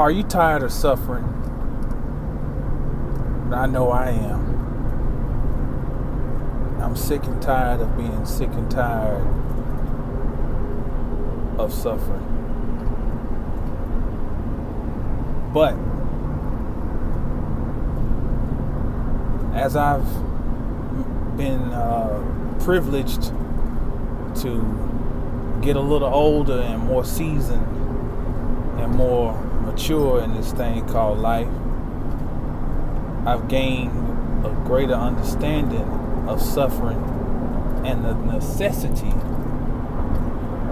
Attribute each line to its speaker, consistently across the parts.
Speaker 1: Are you tired of suffering? I know I am. I'm sick and tired of being sick and tired of suffering. But as I've been privileged to get a little older and more seasoned and more mature in this thing called life, I've gained a greater understanding of suffering and the necessity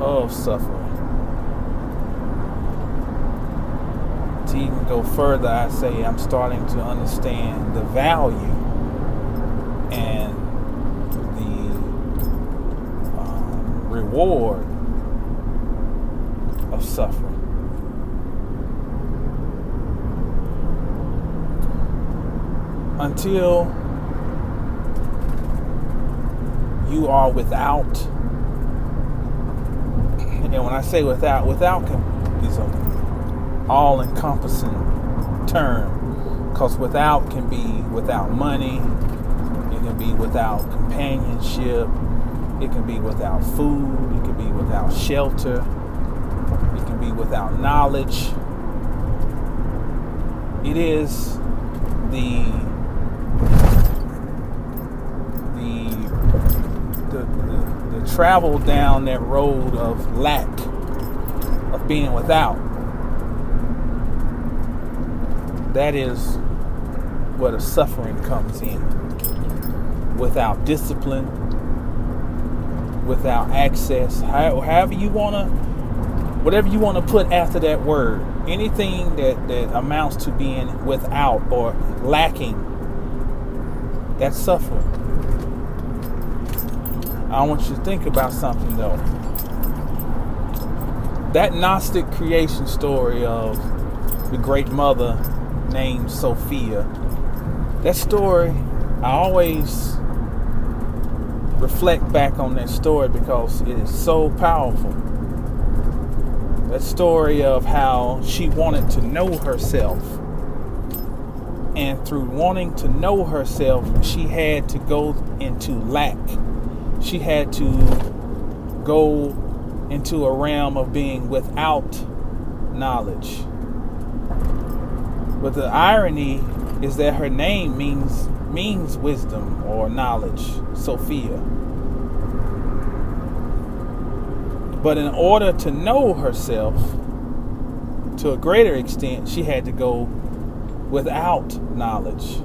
Speaker 1: of suffering. To even go further, I say I'm starting to understand the value and the reward of suffering. Until you are without, and when I say without is an all-encompassing term, because without can be without money, it can be without companionship, it can be without food, it can be without shelter, it can be without knowledge. It is the travel down that road of lack, of being without. That is where the suffering comes in. Without discipline, without access, however you want to, whatever you want to put after that word, anything that amounts to being without or lacking, that's suffering. I want you to think about something though. That Gnostic creation story of the great mother named Sophia, that story, I always reflect back on that story because it is so powerful. That story of how she wanted to know herself. And through wanting to know herself, she had to go into lack. She had to go into a realm of being without knowledge. But the irony is that her name means wisdom or knowledge, Sophia. But in order to know herself to a greater extent, she had to go without knowledge.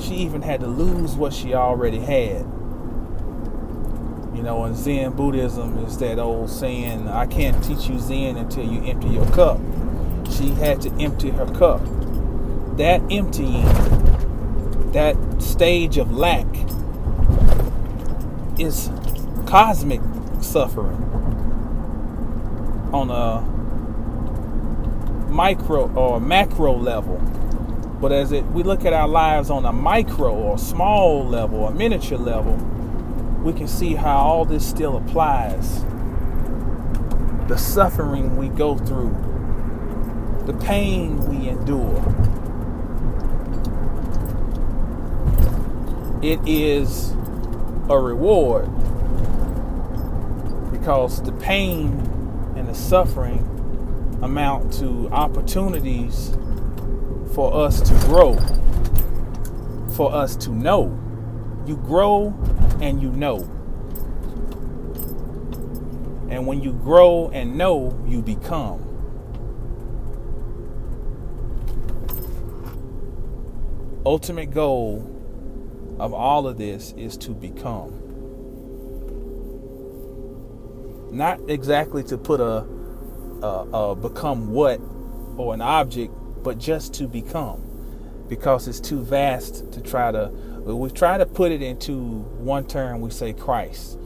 Speaker 1: She even had to lose what she already had. You know, in Zen Buddhism is that old saying, I can't teach you Zen until you empty your cup. She had to empty her cup. That emptying, that stage of lack is cosmic suffering on a micro or macro level. But as we look at our lives on a micro or small level or miniature level, we can see how all this still applies. The suffering we go through, the pain we endure. It is a reward because the pain and the suffering amount to opportunities for us to grow, for us to know. You grow and you know. And when you grow and know, you become. Ultimate goal of all of this is to become. Not exactly to put a become what or an object, but just to become. Because it's too vast to try to, we try to put it into one term, we say Christ.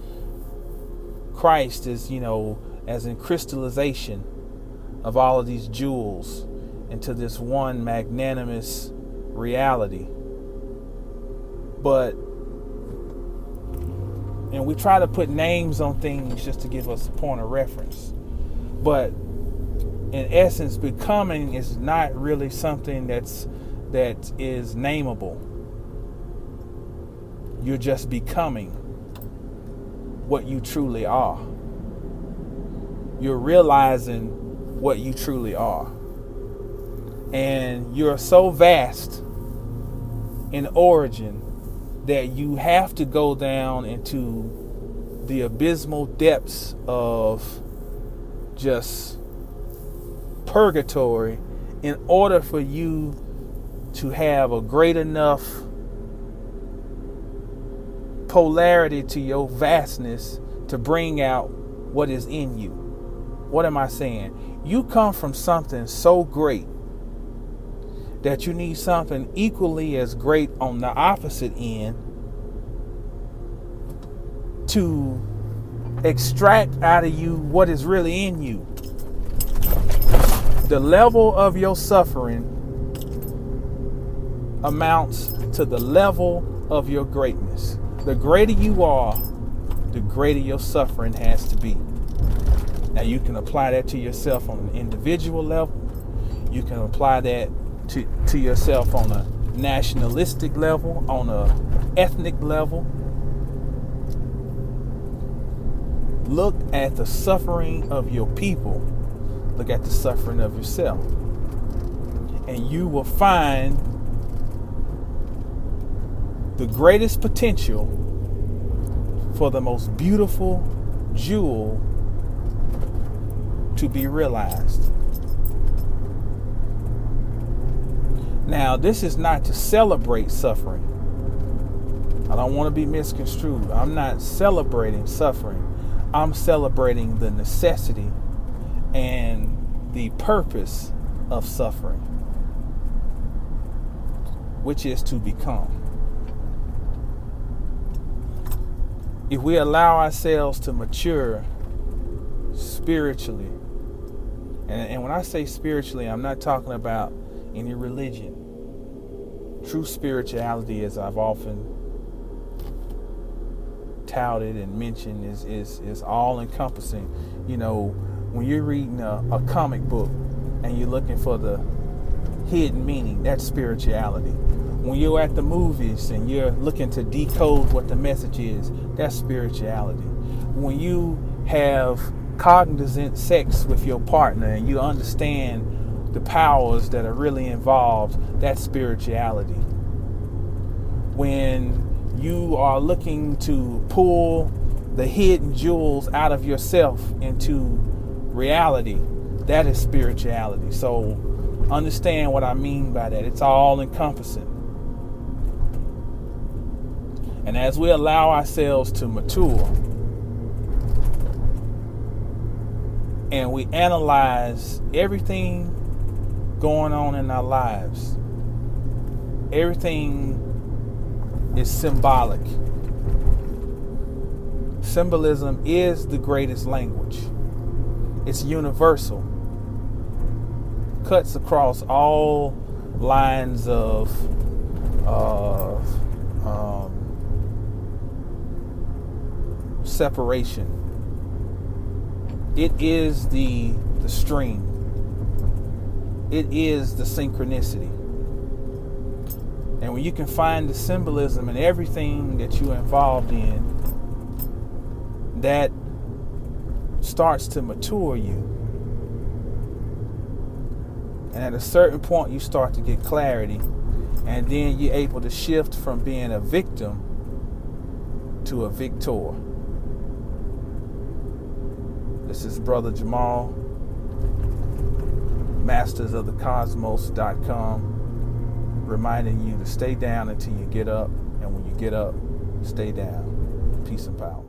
Speaker 1: Christ is, as in crystallization of all of these jewels into this one magnanimous reality. And we try to put names on things just to give us a point of reference. But in essence, becoming is not really something that is nameable. You're just becoming what you truly are. You're realizing what you truly are. And you're so vast in origin that you have to go down into the abysmal depths of just purgatory in order for you to have a great enough polarity to your vastness to bring out what is in you. What am I saying? You come from something so great that you need something equally as great on the opposite end to extract out of you what is really in you. The level of your suffering amounts to the level of your greatness. The greater you are, the greater your suffering has to be. Now you can apply that to yourself on an individual level. You can apply that to yourself on a nationalistic level, on a ethnic level. Look at the suffering of your people. Look at the suffering of yourself. And you will find the greatest potential for the most beautiful jewel to be realized. Now, this is not to celebrate suffering. I don't want to be misconstrued. I'm not celebrating suffering. I'm celebrating the necessity and the purpose of suffering, which is to become. If we allow ourselves to mature spiritually, and when I say spiritually, I'm not talking about any religion. True spirituality, as I've often touted and mentioned, is all encompassing. You know, when you're reading a comic book and you're looking for the hidden meaning, that's spirituality. When you're at the movies and you're looking to decode what the message is, that's spirituality. When you have cognizant sex with your partner and you understand the powers that are really involved, that's spirituality. When you are looking to pull the hidden jewels out of yourself into reality, that is spirituality. So understand what I mean by that. It's all encompassing. And as we allow ourselves to mature and we analyze everything going on in our lives, everything is symbolic. Symbolism is the greatest language. It's universal. Cuts across all lines of separation. It is the stream. It is the synchronicity. And when you can find the symbolism in everything that you're involved in, that starts to mature you. And at a certain point, you start to get clarity. And then you're able to shift from being a victim to a victor. This is Brother Jamal, mastersofthecosmos.com, reminding you to stay down until you get up. And when you get up, stay down. Peace and power.